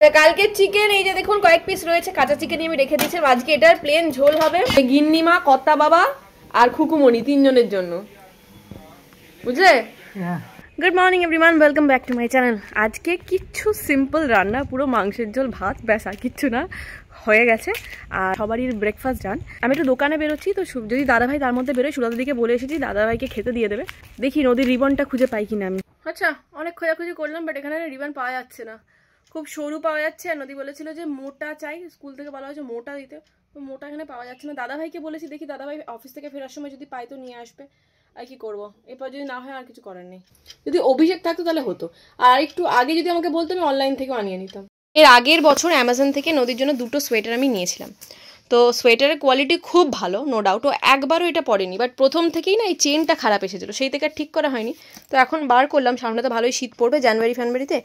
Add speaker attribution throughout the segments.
Speaker 1: কালকে চিকেন এই যে দেখুন কয়েক পিস রয়েছে, কাঁচা চিকেনই আমি রেখে দিয়েছিলাম। আজকে এটার প্লেন ঝোল হবে, গিন্নিমা, কর্তা বাবা আর খুকুমণি তিনজনের জন্য, বুঝলে? Good morning everyone, welcome back to my channel. আজকে কিচ্ছু সিম্পল রান্না, পুরো মাংসের ঝোল, ভাত, ব্যাস আর কিচ্ছু না, হয়ে গেছে। আর সবারই ব্রেকফাস্ট ডান। আমি একটু দোকানে বেরোচ্ছি, তো যদি দাদাভাই তার মধ্যে বেরোয়, সুরাদের দিকে বলে এসেছি দাদাভাইকে খেতে দিয়ে দেবে। দেখি নদীর রিবনটা খুঁজে পাই কিনা আমি। আচ্ছা, অনেক খোঁজাখুঁজি করলাম, বাট এখানে রিবন পাওয়া যাচ্ছে না, খুব সরু পাওয়া যাচ্ছে। আর নদী বলেছিল যে মোটা চাই, স্কুল থেকে বলা হয়েছে মোটা দিতে, তো মোটা এখানে পাওয়া যাচ্ছে না। দাদাভাইকে বলেছি, দেখি দাদাভাই অফিস থেকে ফেরার সময় যদি পাই তো নিয়ে আসবে। আর কি করবো, এরপর যদি না হয় আর কিছু করার নেই। যদি অভিষেক থাকতো তাহলে হতো, আর একটু আগে যদি আমাকে বলতো আমি অনলাইন থেকে আনিয়ে নিতাম। এর আগের বছর অ্যামাজন থেকে নদীর জন্য 2টো সোয়েটার আমি নিয়েছিলাম, তো সোয়েটারের কোয়ালিটি খুব ভালো, নো ডাউট। ও একবারও এটা পরেনি, বাট প্রথম থেকেই না এই চেনটা খারাপ এসেছিলো, সেই থেকে আর ঠিক করা হয়নি। তো এখন বার করলাম, সামনে তো ভালোই শীত পড়বে জানুয়ারি ফেব্রুয়ারিতে,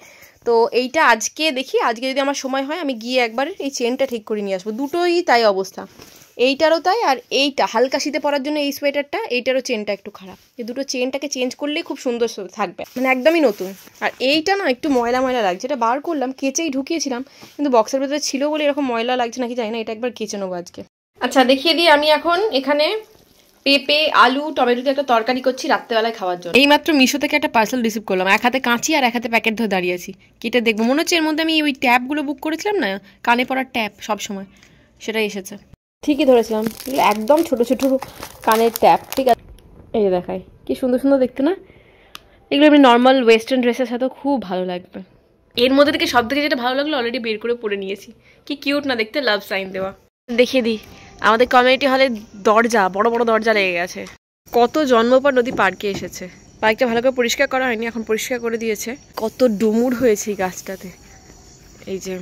Speaker 1: তো এইটা আজকে দেখি, আজকে যদি আমার সময় হয় আমি গিয়ে একবার এই চেনটা ঠিক করে নিয়ে আসবো। দুটোই তাই অবস্থা, এইটারও তাই, আর এইটা হালকা শীতে পরার জন্য এই সোয়েটারটা, এইটারও চেনটা একটু খারাপ। এই দুটো চেনটাকে চেঞ্জ করলেই খুব সুন্দর থাকবে, মানে একদমই নতুন। আর এইটা না একটু ময়লা ময়লা লাগছে, এটা বার করলাম, কেচেই ঢুকিয়েছিলাম, কিন্তু বক্সের ভেতরে ছিল বলে এরকম ময়লা লাগছে নাকি জানি না, এটা একবার কেচে নেবো আজকে। আচ্ছা দেখিয়ে দিই, আমি এখন এখানে পেঁপে, আলু, টমেটোতে একটা তরকারি করছি রাত্রেবেলায় খাওয়ার জন্য। এইমাত্র মিশো থেকে একটা পার্সেল রিসিভ করলাম, এক হাতে কাঁচি আর এক হাতে প্যাকেট ধরে দাঁড়িয়ে আছি। কেটে দেখবো, মনে হচ্ছে এর মধ্যে আমি ওই ট্যাপগুলো বুক করেছিলাম না, কানে পড়ার ট্যাপ সবসময়, সেটাই এসেছে। ঠিকই ধরেছিলাম, একদম ছোট ছোট কানের ট্যাপ, ঠিক আছে। এই যে দেখাই, কি সুন্দর সুন্দর দেখতে না এগুলো, এমনি নর্মাল ওয়েস্টার্ন ড্রেসের সাথেও খুব ভালো লাগবে। এর মধ্যে থেকে সব থেকে যেটা ভালো লাগলো অলরেডি বের করে পরে নিয়েছি, কি কিউট না দেখতে, লাভ সাইন দেওয়া। দেখিয়ে দিই, আমাদের কমিউনিটি হলে দরজা, বড় বড় দরজা লেগে গেছে। কত জন্ম পর নদী পার্কে এসেছে। পার্কটা ভালো করে পরিষ্কার করা হয়নি, এখন পরিষ্কার করে দিয়েছে। কত ডুমুর হয়েছে এই গাছটাতে, এই যে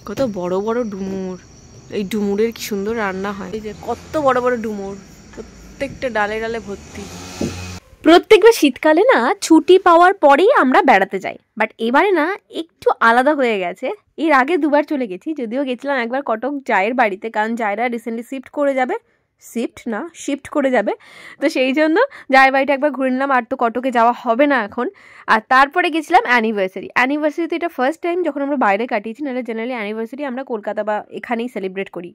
Speaker 1: কত বড় বড় ডুমুর, এই ডুমুরের কি সুন্দর রান্না হয়। এই যে কত বড় বড় ডুমুর, প্রত্যেকটা ডালে ডালে ভর্তি।
Speaker 2: প্রত্যেকবার শীতকালে না ছুটি পাওয়ার পরেই আমরা বেড়াতে যাই, বাট এবারে না একটু আলাদা হয়ে গেছে। এর আগে দুবার চলে গেছি, যদিও গেছিলাম একবার কটক জায়ের বাড়িতে, কারণ জায়রা রিসেন্টলি শিফট করে যাবে, তো সেই জন্য জায়ের বাড়িটা একবার ঘুরে নিলাম। আর তো কটকে যাওয়া হবে না এখন। আর তারপরে গেছিলাম অ্যানিভার্সারিতে, এটা ফার্স্ট টাইম যখন আমরা বাইরে কাটিয়েছি, নাহলে জেনারেলি অ্যানিভার্সারি আমরা কলকাতা বা এখানেই সেলিব্রেট করি।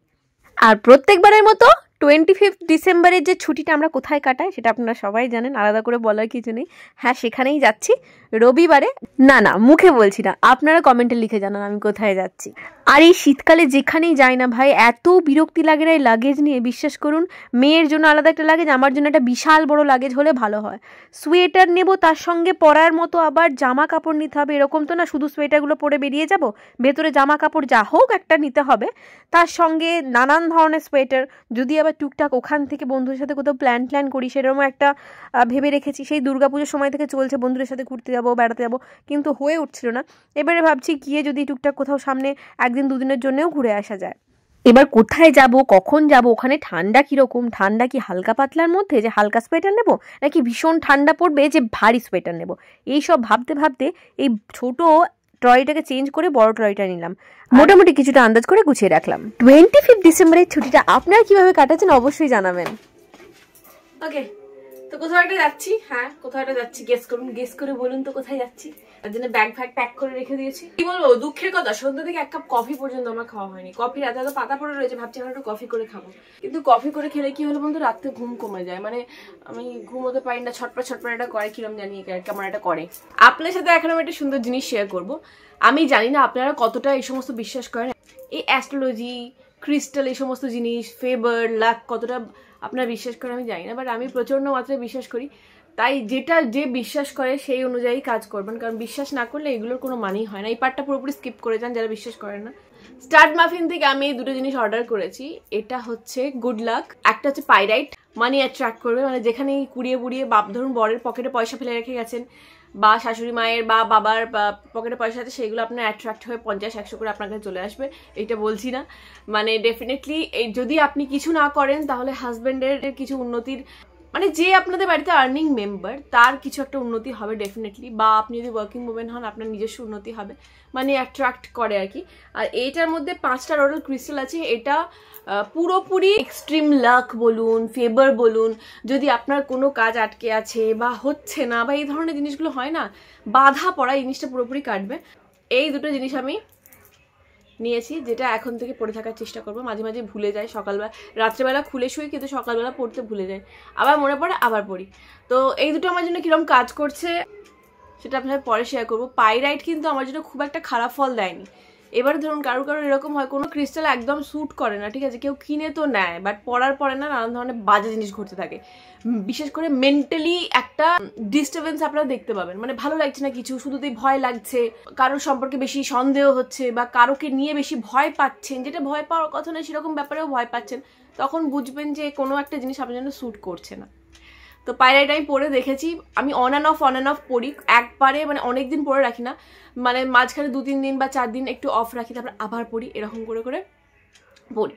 Speaker 2: আর প্রত্যেকবারের মতো 25 ডিসেম্বরের যে ছুটিটা আমরা কোথায় কাটাই সেটা আপনারা সবাই জানেন, আলাদা করে বলার কিছু নেই। হ্যাঁ, সেখানেই যাচ্ছি রবিবারে। না মুখে বলছি না, আপনারা কমেন্টে লিখে জানান আমি কোথায় যাচ্ছি। আর এই শীতকালে যেখানেই যাই না ভাই, এত বিরক্তি লাগে না এই লাগেজ নিয়ে। বিশ্বাস করুন, মেয়ের জন্য আলাদা একটা লাগেজ, আমার জন্য একটা বিশাল বড় লাগেজ হলে ভালো হয়। সোয়েটার নেব, তার সঙ্গে পরার মতো আবার জামা কাপড় নিতে হবে, এরকম তো না শুধু সোয়েটারগুলো পরে বেরিয়ে যাব, ভেতরে জামা কাপড় যা হোক একটা নিতে হবে, তার সঙ্গে নানান ধরনের সোয়েটার। যদি আবার টুকটাক ওখান থেকে বন্ধুদের সাথে কোথাও প্ল্যান করি, সেরকম একটা ভেবে রেখেছি। সেই দুর্গাপুজোর সময় থেকে চলছে বন্ধুদের সাথে ঘুরতে যাবো, বেড়াতে যাবো, কিন্তু হয়ে উঠছিল না। এবারে ভাবছি গিয়ে যদি টুকটাক কোথাও সামনে একদিন দুদিনের জন্যও ঘুরে আসা যায়। এবার কোথায় যাব, কখন যাব, ওখানে ঠান্ডা কীরকম, ঠান্ডা কি হালকা পাতলার মধ্যে যে হালকা সোয়েটার নেব, নাকি ভীষণ ঠান্ডা পড়বে যে ভারী সোয়েটার নেব, এইসব ভাবতে ভাবতে এই ছোট ট্রয়টাকে চেঞ্জ করে বড় ট্রয়টা নিলাম। মোটামুটি কিছুটা আন্দাজ করে গুছিয়ে রাখলাম। 25 ডিসেম্বরের ছুটিটা আপনারা কিভাবে কাটাচ্ছেন অবশ্যই জানাবেন।
Speaker 1: ওকে, তো কোথাও একটা যাচ্ছি। হ্যাঁ, কোথাও একটা যাচ্ছি, গেস করুন, গেস করে বলুন তো কোথায় যাচ্ছি। তার জন্য ব্যাগ ফ্যাগ প্যাক করে রেখে দিয়েছি। কি বলবো, দুঃখের কথা, সন্ধ্যা থেকে 1 কাপ কফি পর্যন্ত আমার খাওয়া হয়নি। কফি রাতে এত পাতা পড়ে রয়েছে, ভাবছি এখন একটু কফি করে খাবো, কিন্তু কফি করে খেলে কি হলো বন্ধু, রাতে ঘুম কমে যায়, মানে আমি ঘুমোতে পারি না, ছটপট এটা করে, কিরম জানি কেমন একটা করে। আপনার সাথে এখন আমি একটা সুন্দর জিনিস শেয়ার করবো। আমি জানি না আপনারা কতটা এই সমস্ত বিশ্বাস করেন, এই অ্যাস্ট্রোলজি, ক্রিস্টাল, এই সমস্ত জিনিস, ফেভার, লাক, কতটা আপনারা বিশ্বাস করেন আমি জানি না, বাট আমি প্রচন্ড মাত্রায় বিশ্বাস করি। তাই যে বিশ্বাস করে সেই অনুযায়ী কাজ করবেন, কারণ বিশ্বাস না করলে এগুলোর কোনো মানেই হয় না। এই পার্টটা পুরোপুরি স্কিপ করে যান যারা বিশ্বাস করেন না। স্টার্ট মাফিন থেকে আমি এই দুটো জিনিস অর্ডার করেছি। এটা হচ্ছে গুড লাক, একটা হচ্ছে পাইরাইট, মানি অ্যাট্রাক্ট করবে, মানে যেখানেই কুড়িয়ে বুড়িয়ে ধরুন বরের পকেটে পয়সা ফেলে রেখে গেছেন, বা শাশুড়ি মায়ের বা বাবার পকেটে পয়সা আছে, সেইগুলো আপনার অ্যাট্রাক্ট হয়ে 50-100 করে আপনার কাছে চলে আসবে। এইটা বলছি না, মানে ডেফিনেটলি যদি আপনি কিছু না করেন তাহলে হাজব্যান্ডের কিছু উন্নতির, মানে যে আপনাদের বাড়িতে আর্নিং মেম্বার তার কিছু একটা উন্নতি হবে ডেফিনেটলি, বা আপনি যদি ওয়ার্কিং ওমেন হন আপনার নিজস্ব উন্নতি হবে, মানে অ্যাট্রাক্ট করে আর কি। আর এইটার মধ্যে 5টা রোডাল ক্রিস্টাল আছে। এটা পুরোপুরি এক্সট্রিম লাক বলুন, ফেভার বলুন, যদি আপনার কোনো কাজ আটকে আছে বা হচ্ছে না বা এই ধরনের জিনিসগুলো হয় না, বাধা পড়া, এই জিনিসটা পুরোপুরি কাটবে। এই দুটো জিনিস আমি নিয়েছি, যেটা এখন থেকে পড়ে থাকার চেষ্টা করবো। মাঝে মাঝে ভুলে যাই, সকালবেলা রাত্রেবেলা খুলে শুই কিন্তু সকালবেলা পড়তে ভুলে যাই, আবার মনে পড়ে আবার পড়ি। তো এই দুটো আমার জন্য কিরকম কাজ করছে সেটা আপনাদের পরে শেয়ার করবো। পাইরাইট কিন্তু আমার জন্য খুব একটা খারাপ ফল দেয়নি। এবারে ধরুন কারোর এরকম হয় কোনো ক্রিস্টাল একদম স্যুট করে না, ঠিক আছে, কেউ কিনে তো নেয়, বাট পড়ার পরে না নানান ধরনের বাজে জিনিস ঘটতে থাকে। বিশেষ করে মেন্টালি একটা ডিস্টার্বেন্স আপনারা দেখতে পাবেন, মানে ভালো লাগছে না কিছু, শুধুতেই ভয় লাগছে, কারোর সম্পর্কে বেশি সন্দেহ হচ্ছে বা কারোকে নিয়ে বেশি ভয় পাচ্ছেন, যেটা ভয় পাওয়ার কথা নয় সেরকম ব্যাপারেও ভয় পাচ্ছেন, তখন বুঝবেন যে কোনো একটা জিনিস আপনার জন্য স্যুট করছে না। তো পাইরাইট আমি পরে দেখেছি, আমি অন অ্যান্ড অফ পড়ি, একবারে মানে অনেকদিন পরে রাখি না, মানে মাঝখানে 2-3 দিন বা 4 দিন একটু অফ রাখি, তারপর আবার পড়ি, এরকম করে করে পড়ি।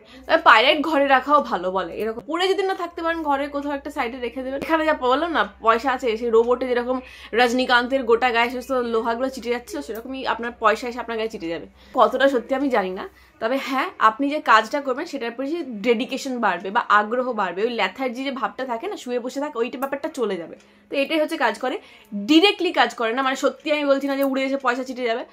Speaker 1: পাইরাইট ঘরে রাখাও ভালো বলে, এরকম পড়ে যদি না থাকতে পারেন ঘরে কোথাও একটা সাইডে রেখে দেবেন। এখানে যা বললাম না পয়সা আছে, সেই রোবটে যেরকম রজনীকান্তের গোটা গায়ে সমস্ত লোহাগুলো চিটে যাচ্ছিল, সেরকমই আপনার পয়সা এসে আপনার গায়ে চিটে যাবে। কতটা সত্যি আমি জানি না, তবে হ্যাঁ আপনি যে কাজটা করবেন সেটার প্রতি ডেডিকেশন বাড়বে বা আগ্রহ বাড়বে, ওই ল্যাথার্জি যে ভাবটা থাকে না, শুয়ে বসে থাকে, ওইটা ব্যাপারটা চলে যাবে। তো এটাই হচ্ছে কাজ করে, ডিরেক্টলি কাজ করে না, মানে সত্যি আমি বলছি না যে উড়ে এসে পয়সা চিটে যাবে,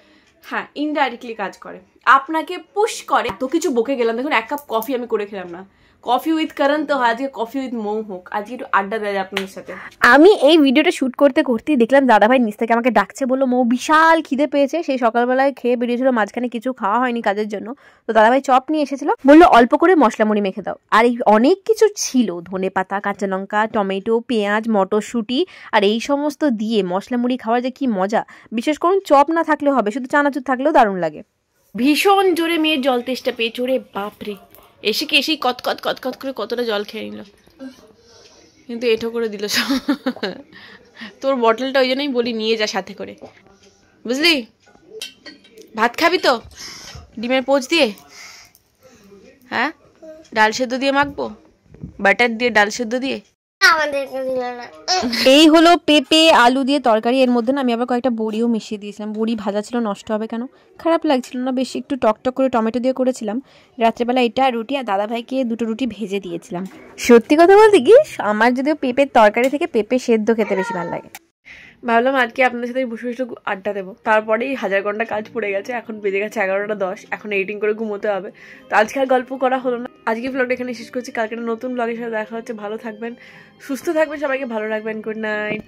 Speaker 1: হ্যাঁ ইনডাইরেক্টলি কাজ করে, আপনাকে পুশ করে। তো কিছু বকে গেলাম, দেখুন 1 কাপ কফি আমি করে খেলাম না, কফি উইথ করণ তো হয়, আজকে কফি উইথ মৌ হোক, আজকে একটু আড্ডা দেয় আপনাদের সাথে।
Speaker 2: আমি এই ভিডিওটা শুট করতে করতেই দেখলাম দাদাভাই নিচ থেকে আমাকে ডাকছে, বললো মৌ বিশাল খিদে পেয়েছে, সেই সকালবেলায় খেয়ে বেরিয়েছিল, মাঝখানে কিছু খাওয়া হয়নি কাজের জন্য, তো দাদাভাই চপ নিয়ে এসেছিল, বললো অল্প করে মশলা মুড়ি মেখে দাও, আর এই অনেক কিছু ছিল, ধনে পাতা, কাঁচা লঙ্কা, টমেটো, পেঁয়াজ, মটরশুঁটি, আর এই সমস্ত দিয়ে মশলা মুড়ি খাওয়ার যে কি মজা, বিশেষ করুন চপ না থাকলেও হবে, শুধু চানাচুর থাকলেও দারুণ লাগে।
Speaker 1: ভীষণ জোরে মেয়ের জল তেষ্টা পেয়েছে, ওরে বাপরে, এসে কি এসেই কতকত কতকত করে কতটা জল খেয়ে নিল, কিন্তু এঠো করে দিল সব। তোর বটলটা ওই জন্যই বলি নিয়ে যা সাথে করে, বুঝলি? ভাত খাবি তো ডিমের পোচ দিয়ে? হ্যাঁ, ডাল সেদ্ধ দিয়ে মাখবো, বাটার দিয়ে, ডাল সেদ্ধ দিয়ে।
Speaker 2: এই হলো পেঁপে আলু দিয়ে তরকারি, এর মধ্যে না আমি আবার কয়েকটা বড়িও মিশিয়ে দিয়েছিলাম, বড়ি ভাজা ছিল, নষ্ট হবে কেন, খারাপ লাগছিল না, বেশি একটু টকটক করে টমেটো দিয়ে করেছিলাম। রাত্রেবেলা এটা রুটি, আর দাদাভাইকে 2টো রুটি ভেজে দিয়েছিলাম। সত্যি কথা বলতে কি, আমার যদিও পেঁপের তরকারি থেকে পেঁপে সেদ্ধ খেতে বেশি ভালো লাগে।
Speaker 1: ভাবলাম আজকে আপনাদের সাথে বসে বসে আড্ডা দেবো, তারপরেই 1000 ঘন্টা কাজ পড়ে গেছে, এখন বেজে গেছে 11টা 10, এখন এডিটিং করে ঘুমোতে হবে। তো আজকে আর গল্প করা হলো না, আজকে ব্লগটা এখানে শেষ করছি, কালকে নতুন ব্লগের সাথে দেখা হচ্ছে। ভালো থাকবেন, সুস্থ থাকবেন, সবাইকে ভালো রাখবেন, গুড নাইট।